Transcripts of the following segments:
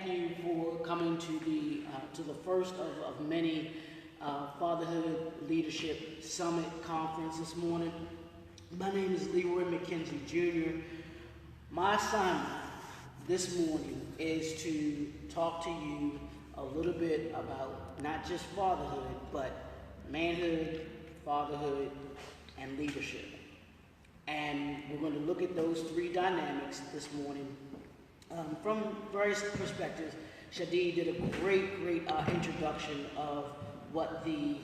you for coming to the first of many Fatherhood Leadership Summit Conference this morning. My name is Leroy McKenzie Jr. My assignment this morning is to talk to you a little bit about not just fatherhood, but manhood, fatherhood, and leadership. And we're going to look at those three dynamics this morning from various perspectives. Shadi did a great introduction of what the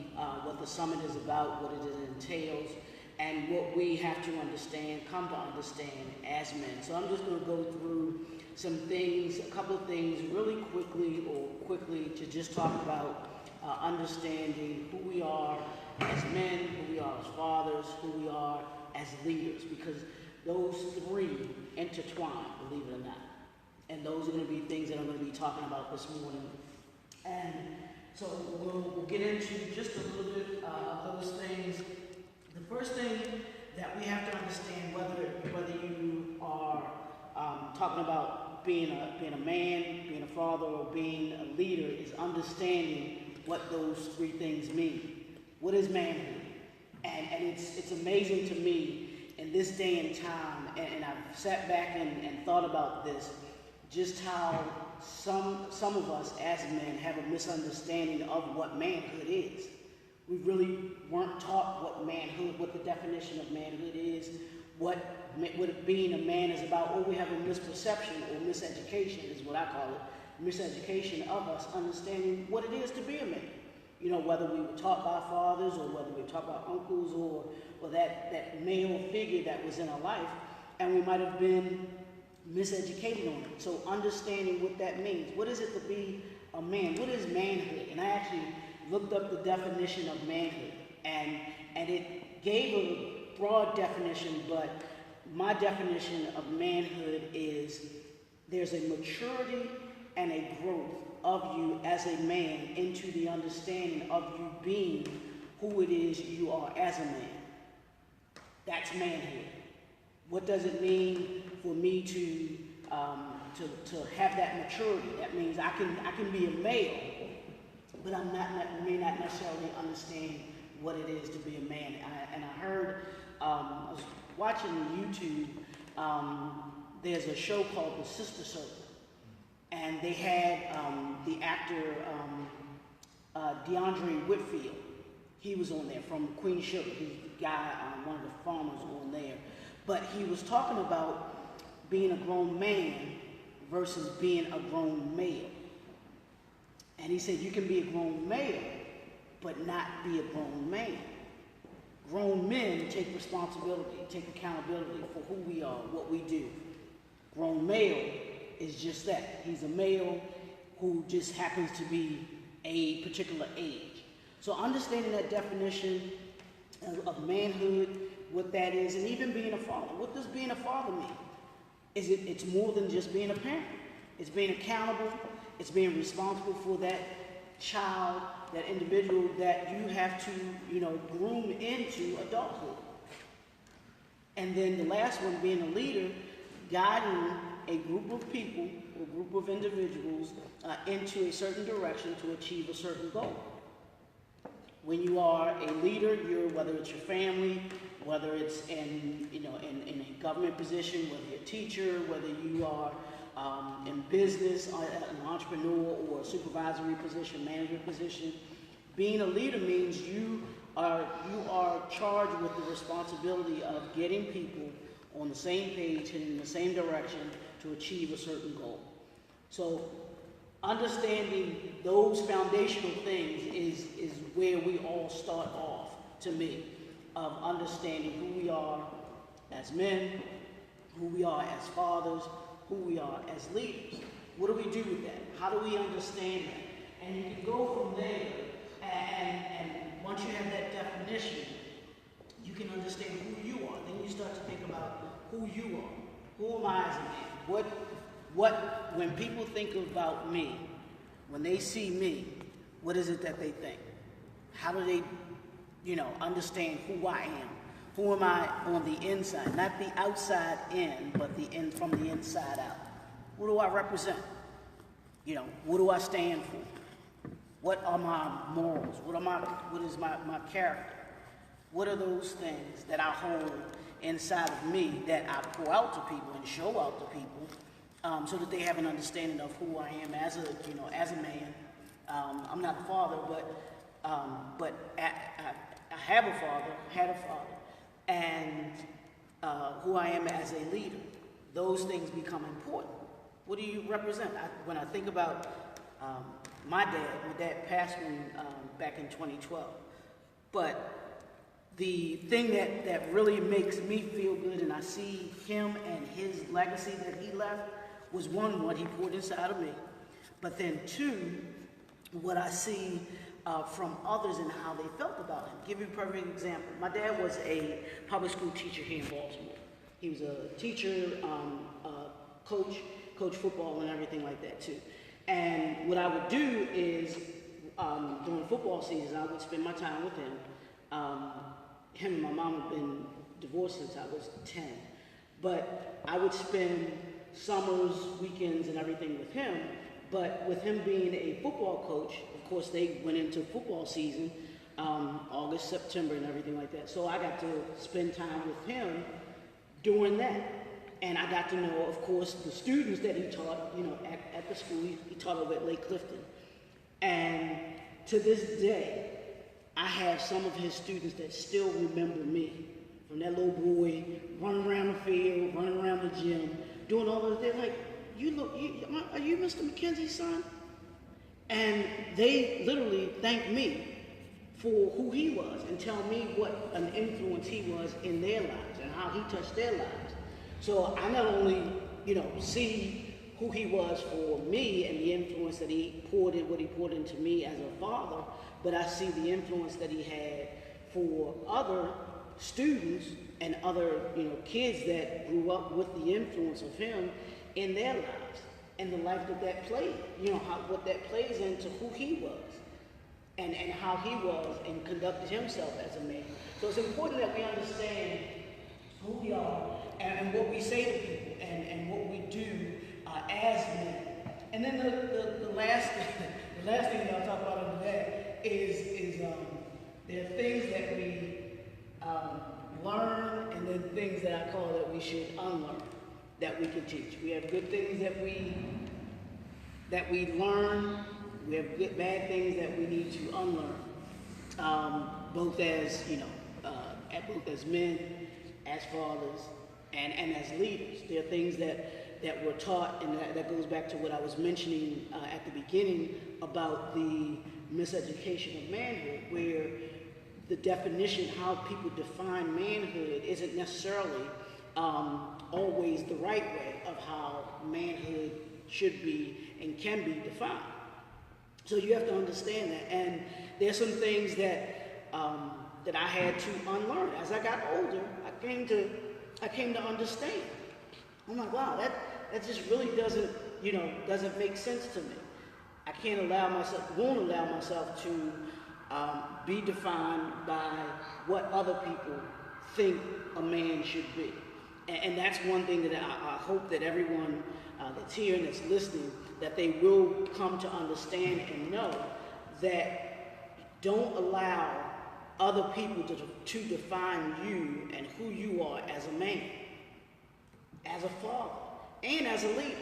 summit is about, what it entails, and what we have to understand, come to understand as men. So I'm just going to go through some things, a couple of things really quickly to just talk about understanding who we are as men, who we are as fathers, who we are as leaders, because those three intertwine, believe it or not. And those are going to be things that I'm going to be talking about this morning. And so we'll get into just a little bit of those things. The first thing that we have to understand, whether you are talking about being a man, being a father, or being a leader, is understanding what those three things mean. What is manhood? And it's amazing to me in this day and time, and I've sat back and thought about this, just how some of us as men have a misunderstanding of what manhood is. We really weren't taught what the definition of manhood is, what being a man is about, or we have a misperception or miseducation is what I call it, miseducation of us understanding what it is to be a man. You know, whether we were taught by fathers or whether we were taught by uncles or that male figure that was in our life, and we might have been miseducated on it. So understanding what that means. What is it to be a man? What is manhood? And I actually looked up the definition of manhood, and it gave a broad definition, but my definition of manhood is there's a maturity and a growth of you as a man into the understanding of you being who it is you are as a man. That's manhood. What does it mean for me to have that maturity? That means I can be a male, but may not necessarily understand what it is to be a man. And I heard, I was watching YouTube, there's a show called The Sister Circle, and they had the actor DeAndre Whitfield. He was on there from Queen Sugar. He's the guy, one of the farmers on there. But he was talking about being a grown man versus being a grown male. And he said you can be a grown male, but not be a grown man. Grown men take responsibility, take accountability for who we are, what we do. Grown male is just that. He's a male who just happens to be a particular age. So understanding that definition of manhood, what that is, and even being a father. What does being a father mean? It's more than just being a parent. It's being accountable. It's being responsible for that child, that individual that you have to, groom into adulthood. And then the last one, being a leader, guiding a group of people, a group of individuals into a certain direction to achieve a certain goal. When you are a leader, whether it's your family, whether it's in a government position, whether you're a teacher, whether you are in business, an entrepreneur or a supervisory position, manager position, being a leader means you are charged with the responsibility of getting people on the same page and in the same direction to achieve a certain goal. So understanding those foundational things is where we all start off, to me, of understanding who we are as men, who we are as fathers, who we are as leaders. What do we do with that? How do we understand that? And you can go from there, and once you have that definition, you can understand who you are. Then you start to think about who you are. Who am I as a man? When people think about me, when they see me, what is it that they think? How do they, understand who I am? Who am I on the inside? Not the outside in, but from the inside out. What do I represent? What do I stand for? What are my morals? What is my character? What are those things that I hold inside of me that I pour out to people and show out to people, so that they have an understanding of who I am as a man. I'm not a father, but I have a father, had a father, and who I am as a leader. Those things become important. What do you represent? When I think about my dad passed me back in 2012, but the thing that really makes me feel good, and I see him and his legacy that he left, was one, what he poured inside of me, but then two, what I see from others and how they felt about him. Give you a perfect example. My dad was a public school teacher here in Baltimore. He was a teacher, coach football and everything like that too. And what I would do is, during football season, I would spend my time with him. Him and my mom have been divorced since I was 10. But I would spend summers, weekends, and everything with him. But with him being a football coach, of course, they went into football season, August, September, and everything like that. So I got to spend time with him during that. And I got to know, of course, the students that he taught, at the school. He taught over at Lake Clifton. And to this day, I have some of his students that still remember me from that little boy running around the field, running around the gym, doing all those. They're like, are you Mr. McKenzie's son? And they literally thank me for who he was and tell me what an influence he was in their lives and how he touched their lives. So I not only, see who he was for me and the influence that he poured into me as a father, but I see the influence that he had for other students and other, kids that grew up with the influence of him in their lives and the life that played, what that plays into who he was and how he was and conducted himself as a man. So it's important that we understand who we are and what we say to people and what we do as men. And then the last thing that I'll talk about under that is there are things that we learn, and then things that I call that we should unlearn, that we can teach. We have good things that we learn. We have bad things that we need to unlearn, both as both as men, as fathers, and as leaders. There are things that we're taught, and that goes back to what I was mentioning at the beginning about the miseducation of manhood, where the definition, how people define manhood, isn't necessarily always the right way of how manhood should be and can be defined. So you have to understand that, and there's some things that I had to unlearn. As I got older, I came to understand. I'm like, wow, that just really doesn't make sense to me. I won't allow myself to be defined by what other people think a man should be. And that's one thing that I hope that everyone that's here and that's listening, that they will come to understand and know that don't allow other people to define you and who you are as a man, as a father, and as a leader.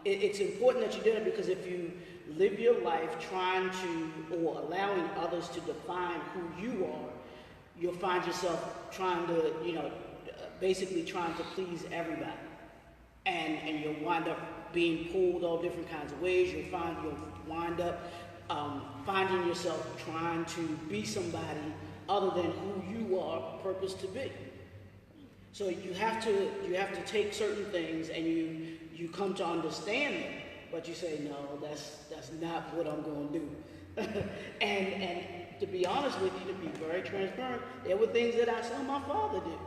It's important that you do it, because if you live your life trying to, or allowing others to define who you are, you'll find yourself trying to, basically trying to please everybody. And you'll wind up being pulled all different kinds of ways. You'll wind up finding yourself trying to be somebody other than who you are purposed to be. So you have to take certain things and you come to understand them, but you say, no, that's not what I'm going to do. and to be honest with you, to be very transparent, there were things that I saw my father do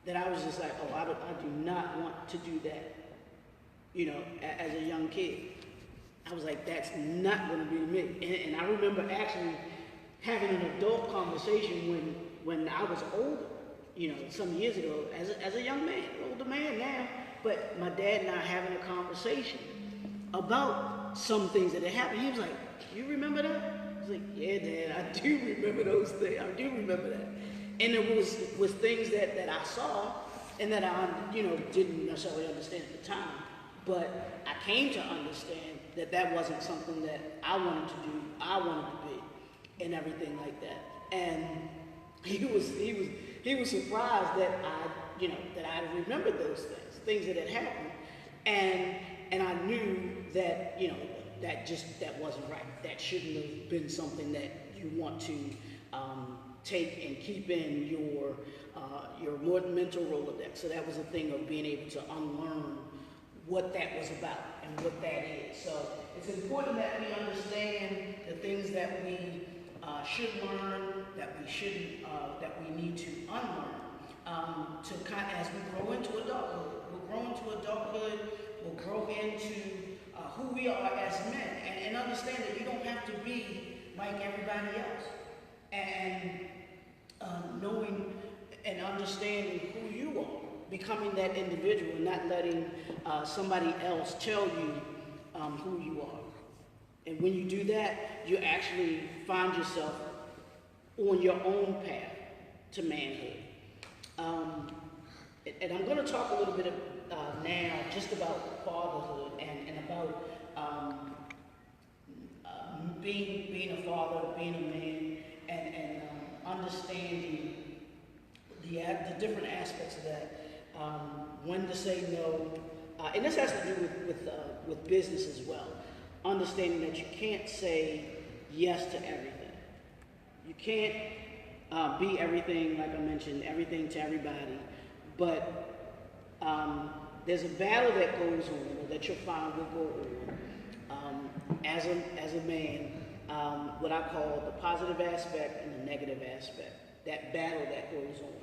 that I was just like, oh, I do not want to do that. As a young kid, I was like, that's not going to be me. And I remember actually having an adult conversation when I was older, some years ago, as a young man, older man now, But my dad and I having a conversation about some things that had happened. He was like, "You remember that?" I was like, "Yeah, Dad, I do remember those things. I do remember that." And it was things that I saw and that I didn't necessarily understand at the time. But I came to understand that that wasn't something that I wanted to do. I wanted to be, and everything like that. And he was surprised that I remembered those things that had happened, and I knew that that wasn't right. That shouldn't have been something that you want to take and keep in your mental Rolodex. So that was a thing of being able to unlearn what that was about and what that is. So it's important that we understand the things that we should learn, that we shouldn't, that we need to unlearn. To kind of, as we grow into adulthood, we'll grow into who we are as men, and understand that you don't have to be like everybody else. And knowing and understanding who you are, becoming that individual, and not letting somebody else tell you who you are. And when you do that, you actually find yourself on your own path to manhood. And I'm going to talk a little bit now just about fatherhood and about being a father, being a man, and understanding the different aspects of that. When to say no, and this has to do with business as well. Understanding that you can't say yes to everything. You can't be everything, like I mentioned, everything to everybody. But there's a battle that goes on, or that you'll find will go on as a man. What I call the positive aspect and the negative aspect. That battle that goes on.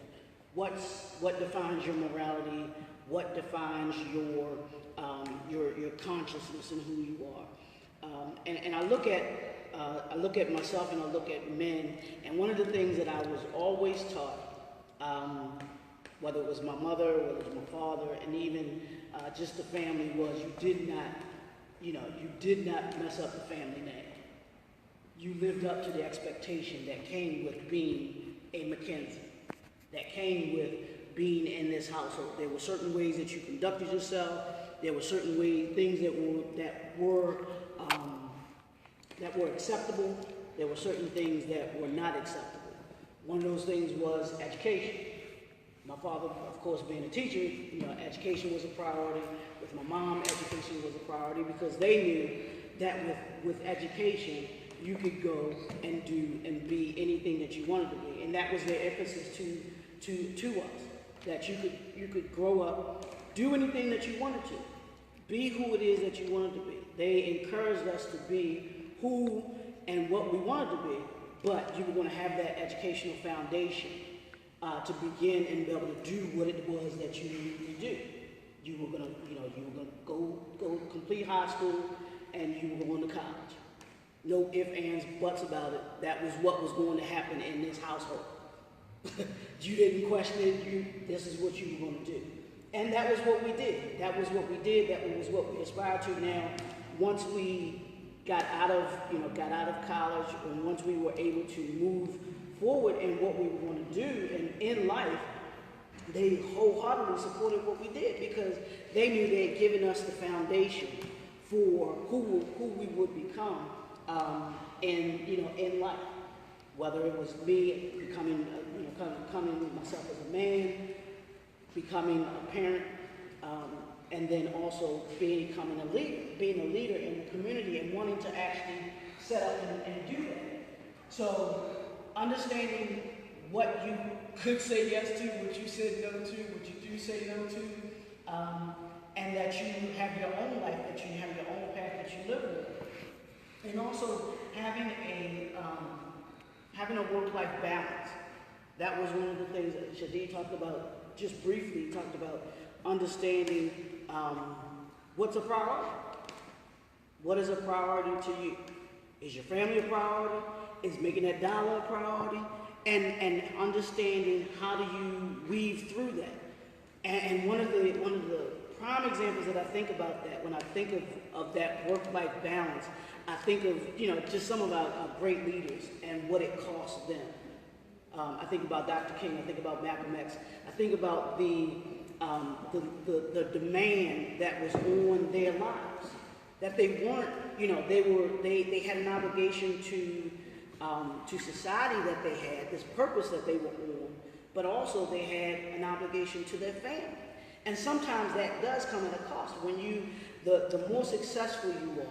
What defines your morality? What defines your consciousness and who you are? And I look at myself and I look at men, and one of the things that I was always taught, whether it was my mother, whether it was my father, and even just the family, was you did not mess up the family name. You lived up to the expectation that came with being a Mackenzie, that came with being in this household. There were certain ways that you conducted yourself. There were certain things that were acceptable. There were certain things that were not acceptable. One of those things was education. My father, of course, being a teacher, education was a priority. With my mom, education was a priority, because they knew that with education, you could go and do and be anything that you wanted to be. And that was their emphasis to us, that you could grow up, do anything that you wanted to, be who it is that you wanted to be. They encouraged us to be who and what we wanted to be, but you were going to have that educational foundation to begin and be able to do what it was that you needed to do. You were going to go complete high school, and you were going to college. No ifs, ands, buts about it. That was what was going to happen in this household. You didn't question it. This is what you were going to do. And that was what we did. That was what we did. That was what we aspired to. Now, once we got out of college, and once we were able to move forward in what we were going to do and in life, they wholeheartedly supported what we did, because they knew they had given us the foundation for who we would become in life. Whether it was me becoming myself as a man, becoming a parent, and then also becoming a leader in the community, and wanting to actually set up and do that. So understanding what you could say yes to, what you said no to, what you do say no to, and that you have your own life, that you have your own path that you live with, and also having a work-life balance. That was one of the things that Shadi talked about, just briefly talked about understanding what's a priority. What is a priority to you? Is your family a priority? Is making that dollar a priority? And understanding how do you weave through that. And one of the prime examples that I think about that, when I think of that work-life balance, I think of, just some of our great leaders and what it costs them. I think about Dr. King, I think about Malcolm X, I think about the demand that was on their lives, that they weren't, they had an obligation to society that they had, this purpose that they were on, but also they had an obligation to their family. And sometimes that does come at a cost. When the more successful you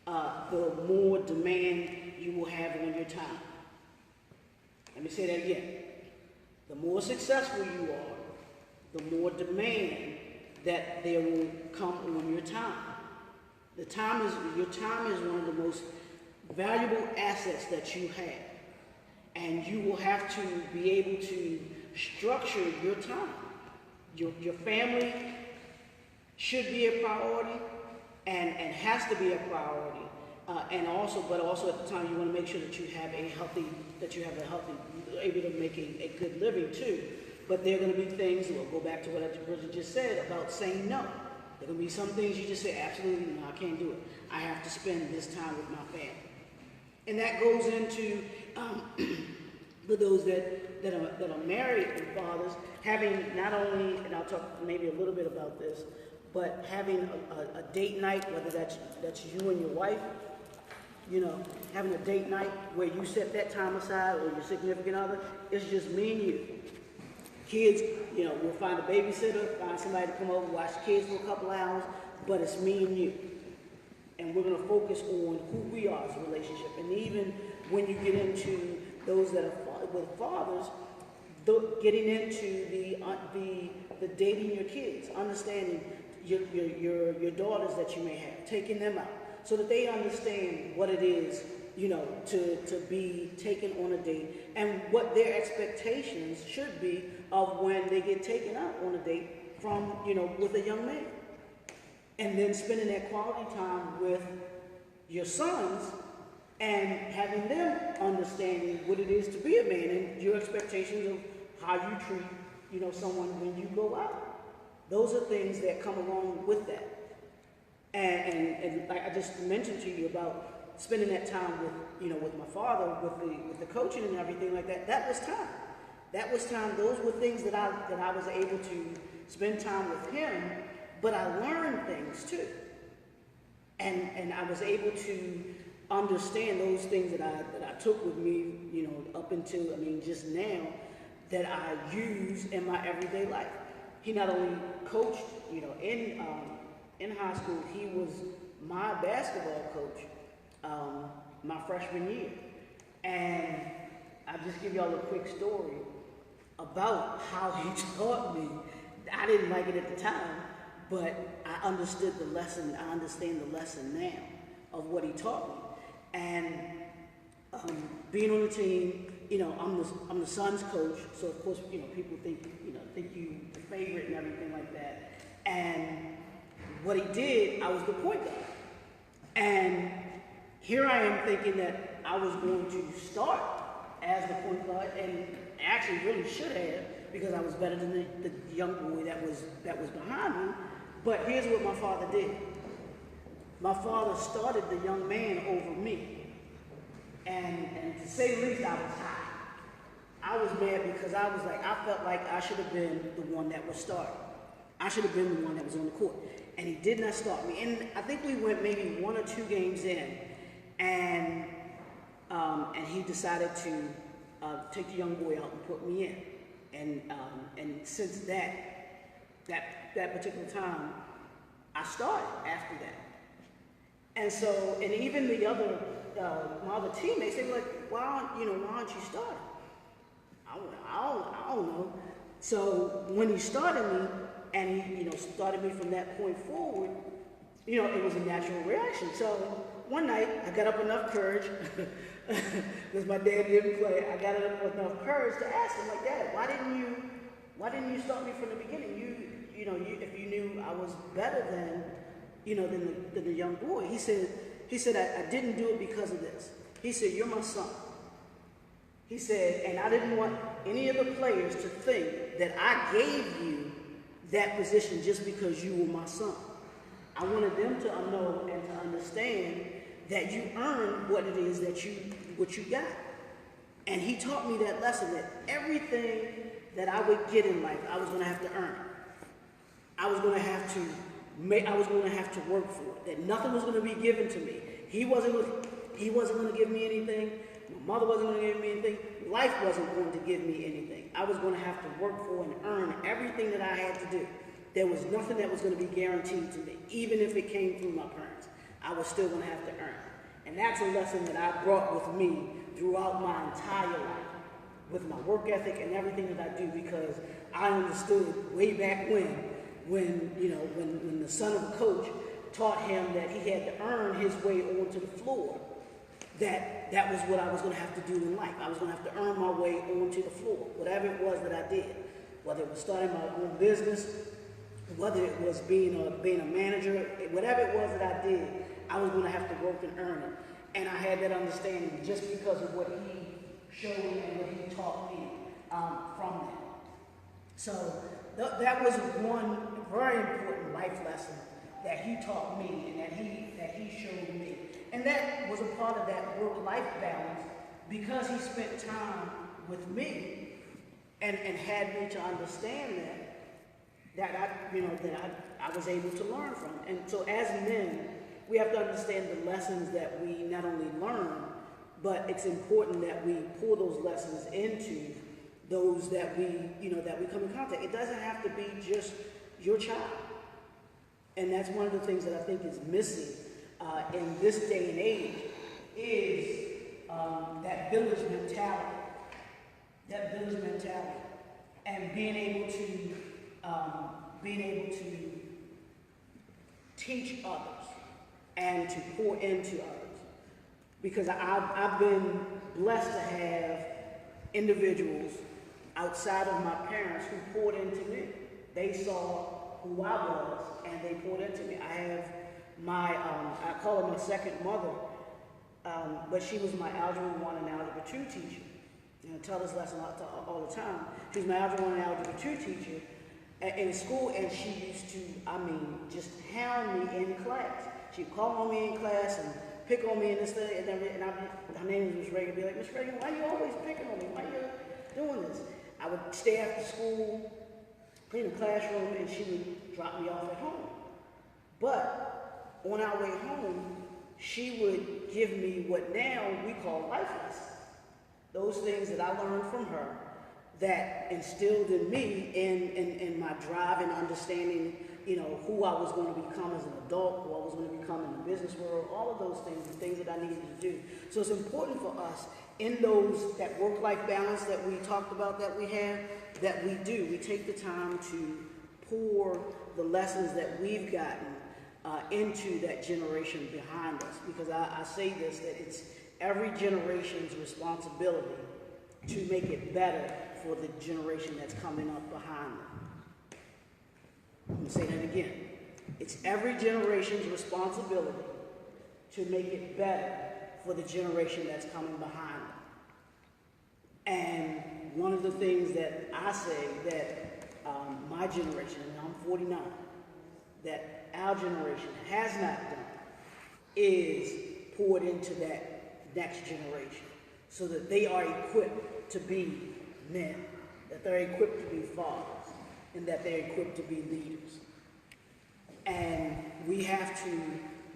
are, the more demand you will have on your time. Let me say that again. The more successful you are, the more demand that there will come on your time. Your time is one of the most valuable assets that you have. And you will have to be able to structure your time. Your family should be a priority and has to be a priority. But also at the time you want to make sure that you have a healthy, able to make a good living too. But there are going to be things, we'll go back to what I just said about saying no. There are going to be some things you just say, absolutely no, I can't do it. I have to spend this time with my family. And that goes into, for those that are married and fathers, having not only, and I'll talk maybe a little bit about this, but having a date night, whether that's you and your wife, having a date night where you set that time aside, or your significant other, it's just me and you. Kids, we'll find a babysitter, find somebody to come over, watch the kids for a couple hours, but it's me and you. And we're going to focus on who we are as a relationship. And even when you get into those that are with fathers, getting into the dating your kids, understanding your daughters that you may have, taking them out, so that they understand what it is, to be taken on a date and what their expectations should be of when they get taken out on a date from, with a young man. And then spending that quality time with your sons and having them understanding what it is to be a man and your expectations of how you treat, someone when you go out. Those are things that come along with that. And like I just mentioned to you about spending that time with my father, with the coaching and everything like that, that was time. That was time. Those were things that I was able to spend time with him, but I learned things too. And I was able to understand those things that I took with me, up until, just now, that I use in my everyday life. He not only coached, in high school, he was my basketball coach my freshman year. And I'll just give y'all a quick story about how he taught me. I didn't like it at the time, but I understood the lesson. I understand the lesson now of what he taught me. And being on the team, I'm the son's coach, so of course, people think you the favorite and everything like that. And what he did, I was the point guard. And here I am thinking that I was going to start as the point guard, and actually really should have, because I was better than the young boy that was behind me. But here's what my father did. My father started the young man over me. And to say the least, I was high. I was mad because I felt like I should have been the one that was starting. I should have been the one that was on the court. And he did not start me. And I think we went maybe 1 or 2 games in, and he decided to take the young boy out and put me in. And since that particular time, I started after that. And so, and even the other my other teammates, they were like, why aren't you starting? I don't know. So when he started me, and he, started me from that point forward, it was a natural reaction. So one night, I got up enough courage, because my dad didn't play, I got up enough courage to ask him, like, Dad, why didn't you start me from the beginning? If you knew I was better than the young boy. He said, I didn't do it because of this. He said, you're my son. He said, and I didn't want any of the players to think that I gave you that position just because you were my son. I wanted them to know and to understand that you earn what it is that what you got. And he taught me that lesson, that everything that I would get in life, I was going to have to earn. I was going to have to work for it. That nothing was going to be given to me. He wasn't going to give me anything. My mother wasn't going to give me anything. Life wasn't going to give me anything. I was going to have to work for and earn everything that I had to do. There was nothing that was going to be guaranteed to me, even if it came through my parents. I was still going to have to earn. And that's a lesson that I brought with me throughout my entire life, with my work ethic and everything that I do, because I understood way back when the son of a coach taught him that he had to earn his way onto the floor, that was what I was going to have to do in life. I was going to have to earn my way onto the floor, whatever it was that I did, whether it was starting my own business, whether it was being a manager, whatever it was that I did, I was going to have to work and earn it. And I had that understanding just because of what he showed me and what he taught me from that. So that was one very important life lesson that he taught me and that he showed me. And that was a part of that work-life balance, because he spent time with me and had me to understand that I was able to learn from. And so as men, we have to understand the lessons that we not only learn, but it's important that we pour those lessons into those that we come in contact. It doesn't have to be just your child. And that's one of the things that I think is missing in this day and age, is that village mentality. That village mentality. And being able to teach others and to pour into others. Because I've been blessed to have individuals outside of my parents who poured into me. They saw who I was and they poured into me. I have I call her my second mother, but she was my Algebra 1 and Algebra 2 teacher. I tell this lesson all the time. She was my Algebra 1 and Algebra 2 teacher in school, and she used to, just hound me in class. She'd call on me in class and pick on me and this thing, and her name was Miss Reagan. Be like, Miss Reagan, why are you always picking on me? Why are you doing this? I would stay after school, clean the classroom, and she would drop me off at home. But on our way home, she would give me what now we call life lessons. Those things that I learned from her that instilled in me in my drive and understanding, who I was going to become as an adult, who I was going to become in the business world, all of those things, the things that I needed to do. So it's important for us in that work-life balance that we talked about that we have, that we do. We take the time to pour the lessons that we've gotten into that generation behind us. Because I say this, that it's every generation's responsibility to make it better for the generation that's coming up behind them. I'm going to say that again. It's every generation's responsibility to make it better for the generation that's coming behind them. And one of the things that I say that my generation, and I'm 49, that our generation has not done is poured into that next generation so that they are equipped to be men, that they're equipped to be fathers, and that they're equipped to be leaders. And we have to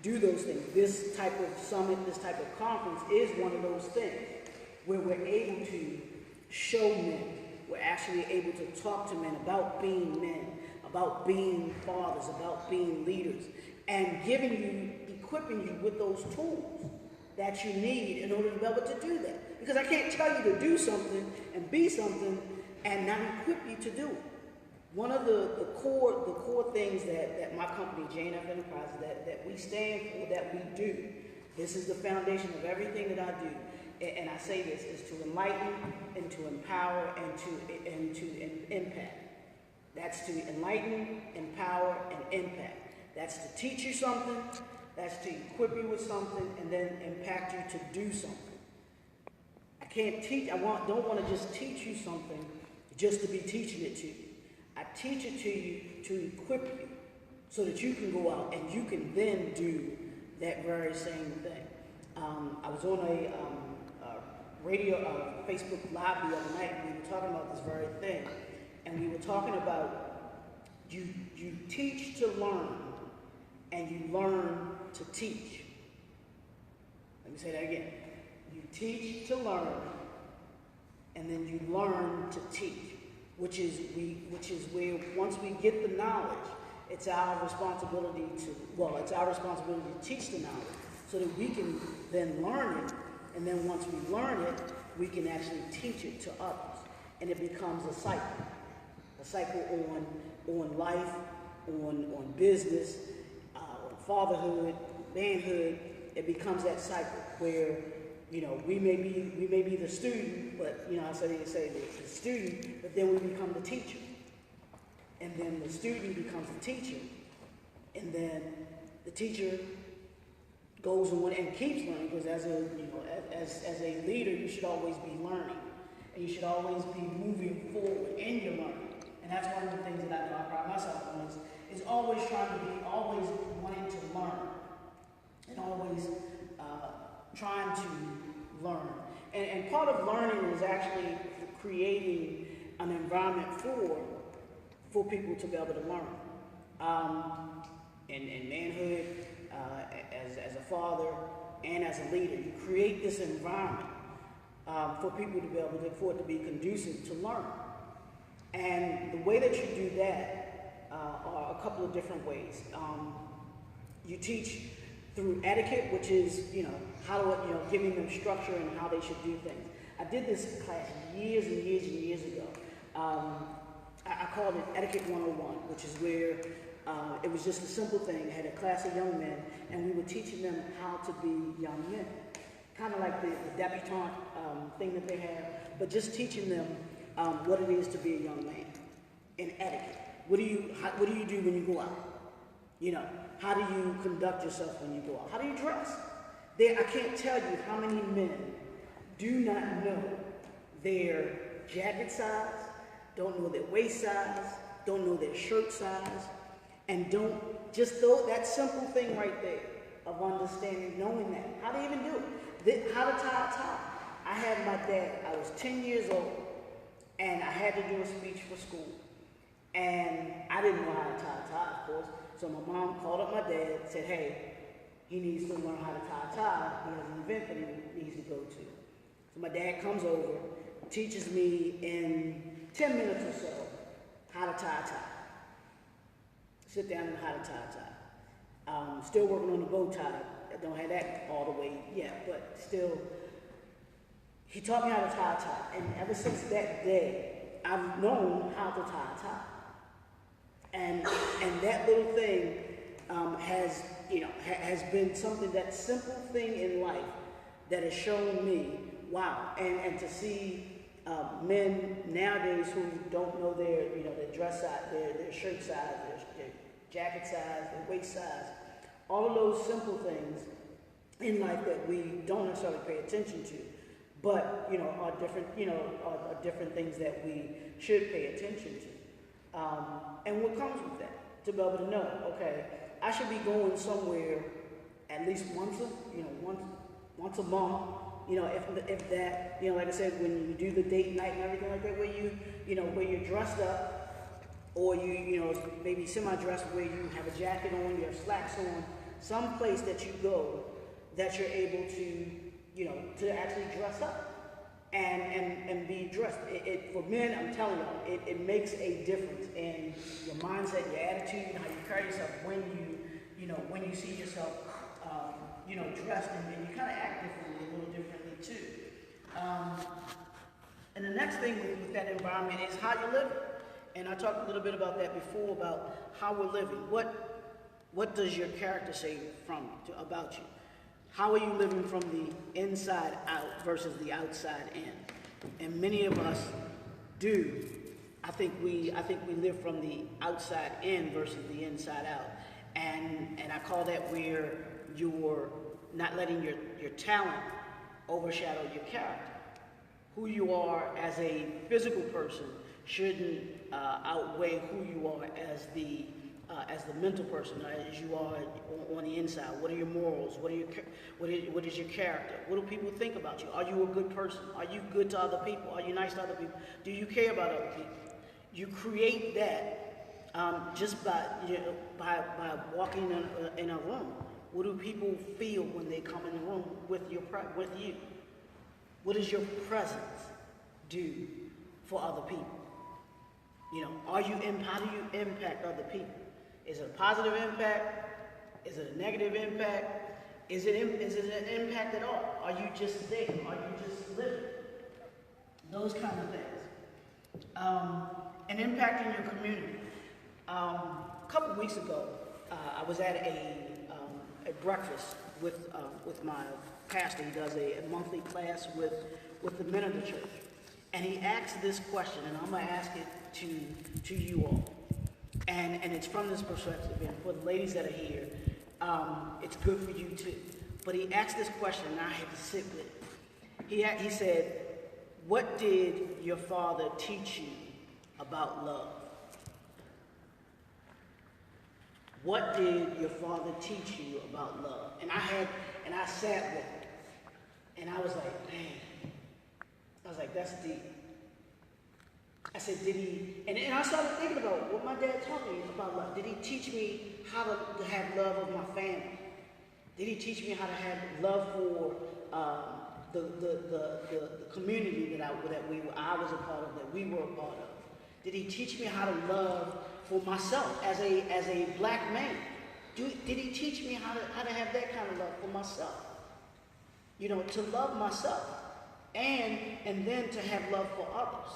do those things. This type of summit, this type of conference is one of those things where we're able to show men, we're actually able to talk to men about being men, about being fathers, about being leaders, and equipping you with those tools that you need in order to be able to do that. Because I can't tell you to do something and be something and not equip you to do it. One of the core things that my company, J&F Enterprises, that we stand for, that we do, this is the foundation of everything that I do, and I say this, is to enlighten and to empower and to impact. That's to enlighten, empower, and impact. That's to teach you something, that's to equip you with something, and then impact you to do something. I don't want to just teach you something just to be teaching it to you. I teach it to you to equip you so that you can go out and you can then do that very same thing. I was on a Facebook Live the other night, and we were talking about this very thing. And we were talking about you teach to learn, and you learn to teach. Let me say that again. You teach to learn, and then you learn to teach, which is where once we get the knowledge, it's our responsibility to teach the knowledge so that we can then learn it, and then once we learn it, we can actually teach it to others, and it becomes a cycle on life, on business, on fatherhood, manhood. It becomes that cycle where, you know, we may be the student, but, you know, I say the student, but then we become the teacher. And then the student becomes the teacher. And then the teacher goes on and keeps learning, because as a leader, you should always be learning. And you should always be moving forward in your learning. And that's one of the things that I know I pride myself on is always always wanting to learn. And always trying to learn. And part of learning is actually creating an environment for people to be able to learn. In manhood, as a father and as a leader, you create this environment for people to be able to, for it to be conducive to learn. And the way that you do that are a couple of different ways. You teach through etiquette, which is, giving them structure and how they should do things. I did this class years and years and years ago. I called it Etiquette 101, which is where it was just a simple thing. I had a class of young men, and we were teaching them how to be young men. Kind of like the debutante thing that they have, but just teaching them what it is to be a young man in etiquette. What do you do when you go out? You know, how do you conduct yourself when you go out? How do you dress? I can't tell you how many men do not know their jacket size, don't know their waist size, don't know their shirt size, and that simple thing right there of understanding, knowing that. How to even do it. How to tie a tie. I had my dad, I was 10 years old, and I had to do a speech for school. And I didn't know how to tie a tie, of course. So my mom called up my dad and said, hey, he needs to learn how to tie a tie. He has an event that he needs to go to. So my dad comes over, teaches me in 10 minutes or so how to tie a tie. Sit down and how to tie a tie. Still working on the bow tie. I don't have that all the way yet, but still, he taught me how to tie a tie. And ever since that day, I've known how to tie a tie. And that little thing has been something, that simple thing in life that has shown me, wow. And to see men nowadays who don't know their dress size, their shirt size, their jacket size, their waist size, all of those simple things in life that we don't necessarily pay attention to, but are different things that we should pay attention to. And what comes with that, to be able to know, okay, I should be going somewhere at least once a month. If that, like I said, when you do the date night and everything like that, where you're dressed up, or maybe semi-dressed, where you have a jacket on, you have slacks on, some place that you go that you're able to actually dress up and be dressed. For men, I'm telling you, it makes a difference in your mindset, your attitude, how you carry yourself when you see yourself, dressed, and you kind of act differently, a little differently too. And the next thing with that environment is how you live. And I talked a little bit about that before, about how we're living. What does your character say about you? How are you living from the inside out versus the outside in? And many of us do. I think we live from the outside in versus the inside out. And I call that where you're not letting your talent overshadow your character. Who you are as a physical person shouldn't outweigh who you are as the mental person, as you are on the inside. What are your morals? What is your character? What do people think about you? Are you a good person? Are you good to other people? Are you nice to other people? Do you care about other people? You create that just by walking in a room. What do people feel when they come in the room with you? What does your presence do for other people? How do you impact other people? Is it a positive impact? Is it a negative impact? Is it an impact at all? Are you just there? Are you just living? Those kind of things. And impacting your community. A couple of weeks ago, I was at a breakfast with my pastor. He does a monthly class with the men of the church. And he asked this question, and I'm going to ask it to you all. And it's from this perspective. And for the ladies that are here, it's good for you too. But he asked this question, and I had to sit with it. He said, what did your father teach you about love? What did your father teach you about love? And I sat with it. And I was like, man. I was like, that's deep. I said, did he, and I started thinking about what my dad taught me about love. Did he teach me how to have love of my family? Did he teach me how to have love for the community that I was a part of, that we were a part of? Did he teach me how to love for myself as a black man? Did he teach me how to have that kind of love for myself? To love myself, and then to have love for others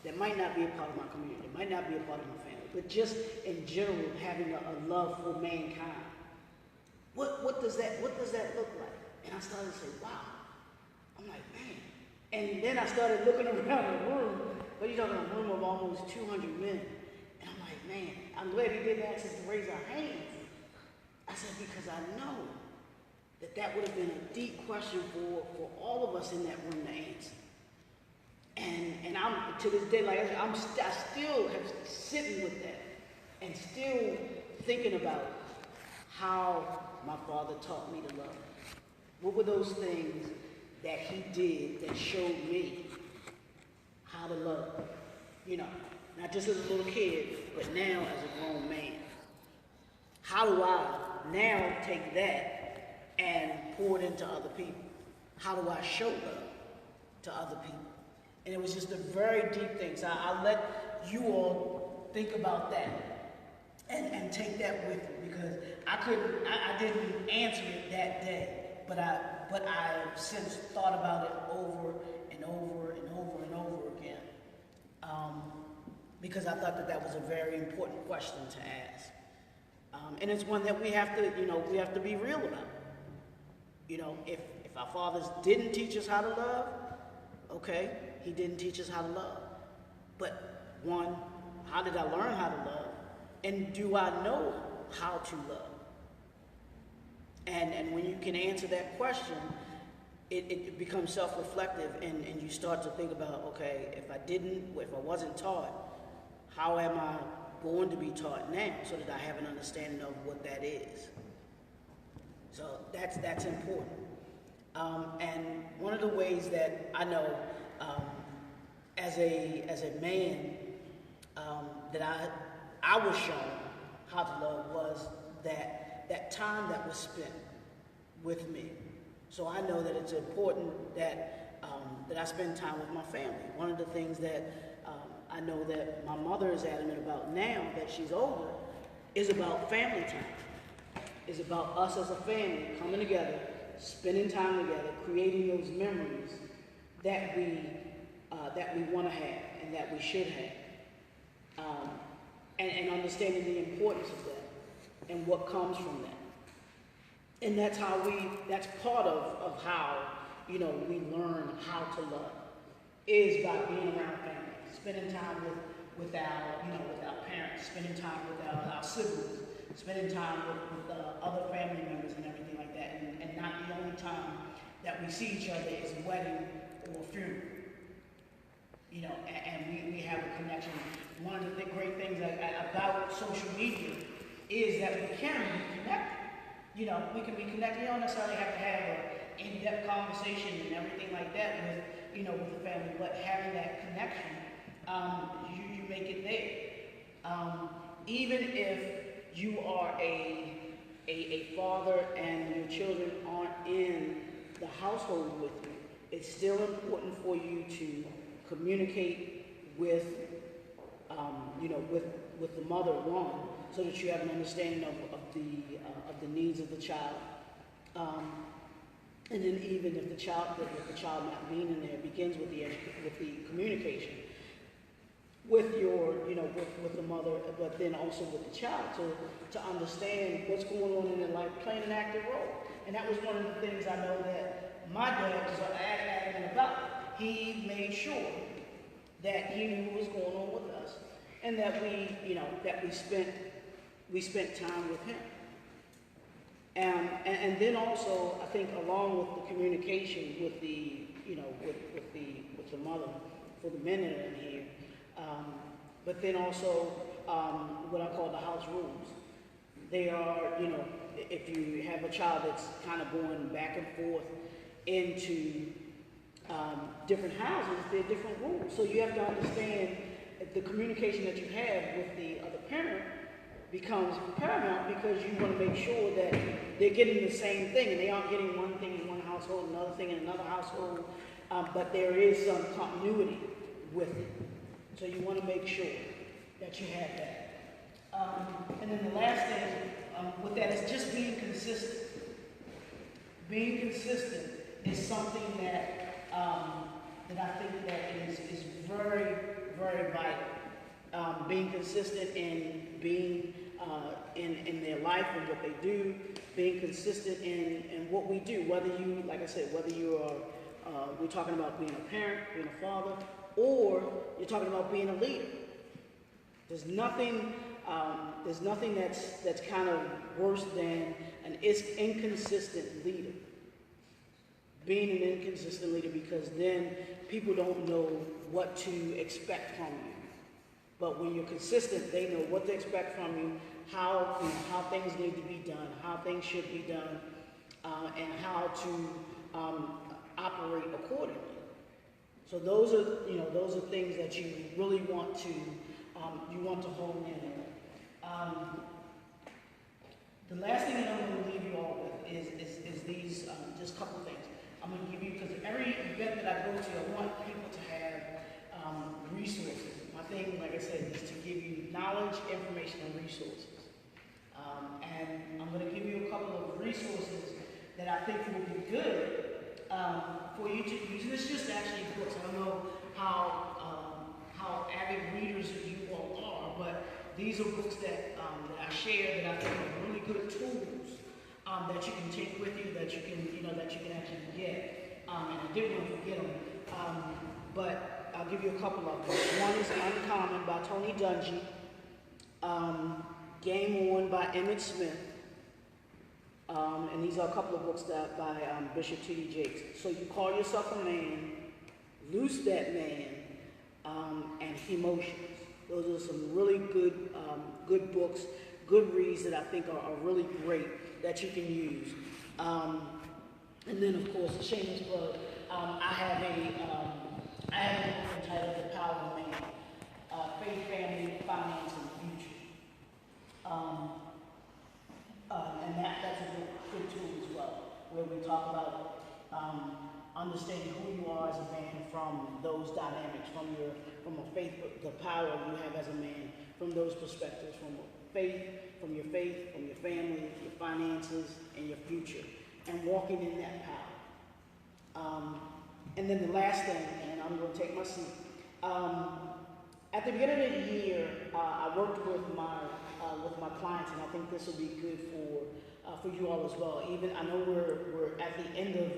that might not be a part of my community, that might not be a part of my family, but just in general having a love for mankind. What does that look like? And I started to say, wow. I'm like, man. And then I started looking around the room, but you're talking a room of almost 200 men. And I'm like, man, I'm glad he didn't ask us to raise our hands. I said, because I know that would have been a deep question for all of us in that room to answer. And I'm, to this day, I still have sitting with that and still thinking about how my father taught me to love. What were those things that he did that showed me how to love? Not just as a little kid, but now as a grown man. How do I now take that and pour it into other people? How do I show love to other people? And it was just a very deep thing. So I'll let you all think about that and take that with you, because I didn't answer it that day, but I've since thought about it over and over and over and over again, because I thought that was a very important question to ask. And it's one that we have to be real about. If our fathers didn't teach us how to love, okay, he didn't teach us how to love. But one, how did I learn how to love? And do I know how to love? And when you can answer that question, it becomes self-reflective, and you start to think about, okay, if I wasn't taught, how am I going to be taught now, so that I have an understanding of what that is? So that's important. And one of the ways that I know, as a man, that I was shown how to love was that time that was spent with me. So I know that it's important that I spend time with my family. One of the things that I know that my mother is adamant about now that she's older is about family time. Is about us as a family coming together, spending time together, creating those memories that we want to have and that we should have, and understanding the importance of that and what comes from that. And that's part of how we learn how to love, is by being around family, spending time with our parents, spending time with our siblings, spending time with other family members and everything like that, and not the only time that we see each other is wedding or funeral. and we have a connection. One of the great things about social media is that we can be connected. We can be connected. You don't necessarily have to have an in-depth conversation and everything like that with the family, but having that connection, you make it there. Even if you are a father and your children aren't in the household with you, it's still important for you to communicate with the mother, one, so that you have an understanding of the needs of the child. And then even if the child not being in there, it begins with the communication with your, with the mother, but then also with the child to understand what's going on in their life, playing an active role. And that was one of the things I know that my dad was adamant about. He made sure that he knew what was going on with us, and that we spent time with him. And then also, I think, along with the communication with the mother, for the men that are in here, but then also what I call the house rules. They are, if you have a child that's kind of going back and forth into different houses, there are different rules. So you have to understand the communication that you have with the other parent becomes paramount, because you want to make sure that they're getting the same thing, and they aren't getting one thing in one household, another thing in another household, but there is some continuity with it. So you want to make sure that you have that. And then the last thing with that is just being consistent. Being consistent is something that I think that is very, very vital. Being consistent in being in their life and what they do, being consistent in what we do, whether you, like I said, whether you are, we're talking about being a parent, being a father, or you're talking about being a leader. There's nothing that's kind of worse than an inconsistent leader. Being an inconsistent leader, because then people don't know what to expect from you. But when you're consistent, they know what to expect from you, how things need to be done, how things should be done, and how to operate accordingly. So those are things that you really want to hone in on. The last thing that I'm going to leave you all with is these just a couple things. I'm going to give you, because every event that I go to, I want people to have resources. My thing, like I said, is to give you knowledge, information, and resources. And I'm going to give you a couple of resources that I think will be good for you to use. And it's just actually books. I don't know how avid readers you all are, but these are books that I share that I think are really good tools that you can take with you, that you can actually get. And I didn't want to forget them, but I'll give you a couple of them. One is Uncommon by Tony Dungy, Game On by Emmett Smith, and these are a couple of books by Bishop T.D. Jakes. So You Call Yourself a Man, Loose That Man, and Emotions. Those are some really good books, good reads that I think are really great that you can use. And then, of course, shameless plug. I have a book entitled The Power of Man, Faith, Family, Finance, and Future. And that's a good tool as well, where we talk about understanding who you are as a man from those dynamics, from a faith, the power you have as a man, from those perspectives, from your faith, from your family, your finances, and your future, and walking in that power. And then the last thing, and I'm going to take my seat. At the beginning of the year, I worked with my clients, and I think this will be good for you all as well. Even I know we're at the end of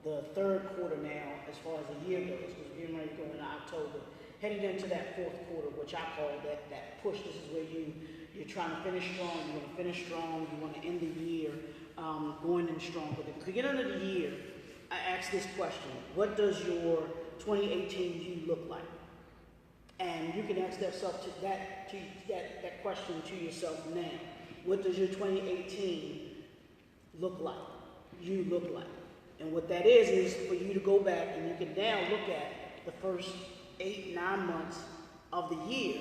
the third quarter now, as far as the year goes, because we're getting ready to go into October, headed into that fourth quarter, which I call that push. This is where you're trying to finish strong. You want to finish strong. You want to end the year going in strong. But at the beginning of the year, I asked this question: what does your 2018 you look like? And you can ask that question to yourself now. What does your 2018 look like? You look like. And what that is for you to go back and you can now look at the first 8, 9 months of the year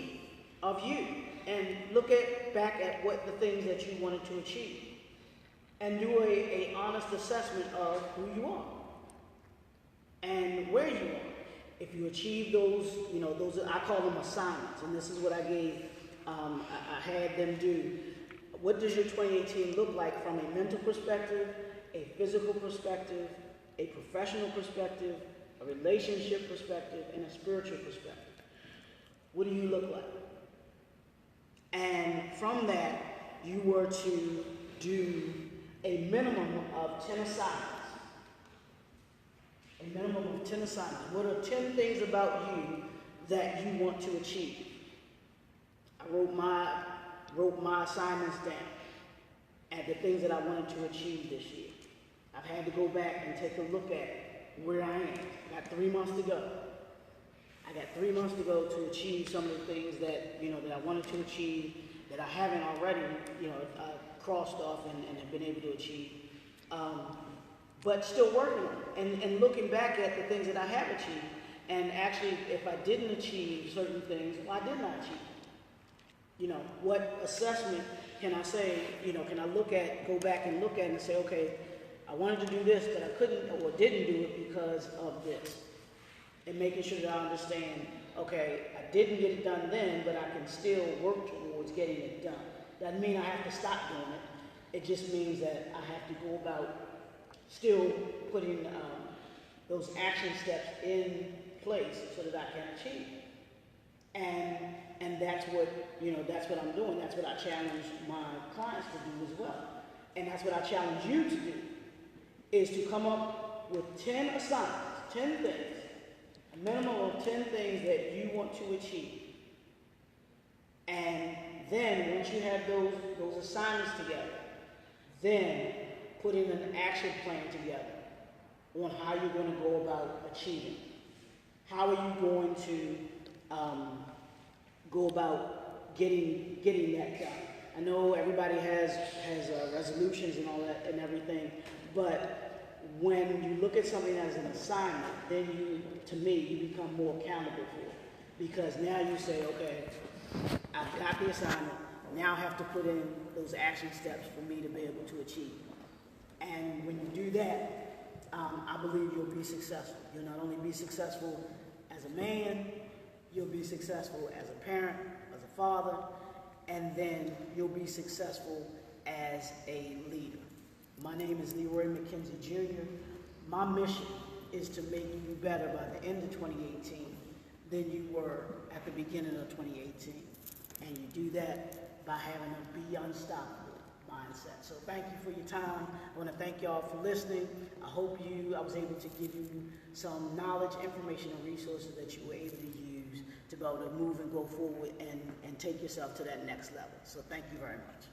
of you and look back at what the things that you wanted to achieve and do a honest assessment of who you are and where you are. If you achieve those, those I call them assignments, and this is what I gave, I had them do. What does your 2018 look like from a mental perspective, a physical perspective, a professional perspective, a relationship perspective, and a spiritual perspective? What do you look like? And from that, you were to do a minimum of 10 assignments. A minimum of 10 assignments. What are 10 things about you that you want to achieve? I wrote my assignments down at the things that I wanted to achieve this year. I've had to go back and take a look at where I am. I got 3 months to go. I got 3 months to go to achieve some of the things that, that I wanted to achieve that I haven't already, crossed off and have been able to achieve. But still working on it and looking back at the things that I have achieved. And actually, if I didn't achieve certain things, why didn't I achieve? What assessment can I say, can I go back and look at and say, okay, I wanted to do this, but I couldn't or didn't do it because of this. And making sure that I understand, okay, I didn't get it done then, but I can still work towards getting it done. Doesn't mean I have to stop doing it. It just means that I have to go about still putting those action steps in place so that I can achieve. And that's what, that's what I'm doing. That's what I challenge my clients to do as well. And that's what I challenge you to do, is to come up with 10 assignments, 10 things, a minimum of 10 things that you want to achieve. And then once you have those assignments together, then putting an action plan together on how you're going to go about achieving. How are you going to go about getting that done? I know everybody has resolutions and all that and everything, but when you look at something as an assignment, then to me, you become more accountable for it. Because now you say, okay, I've got the assignment, now I have to put in those action steps for me to be able to achieve. And when you do that, I believe you'll be successful. You'll not only be successful as a man, you'll be successful as a parent, as a father, and then you'll be successful as a leader. My name is Leroy McKenzie Jr. My mission is to make you better by the end of 2018 than you were at the beginning of 2018. And you do that by having a be unstoppable mindset. So thank you for your time. I want to thank y'all for listening. I hope I was able to give you some knowledge, information, and resources that you were able to use to be able to move and go forward and take yourself to that next level. So thank you very much.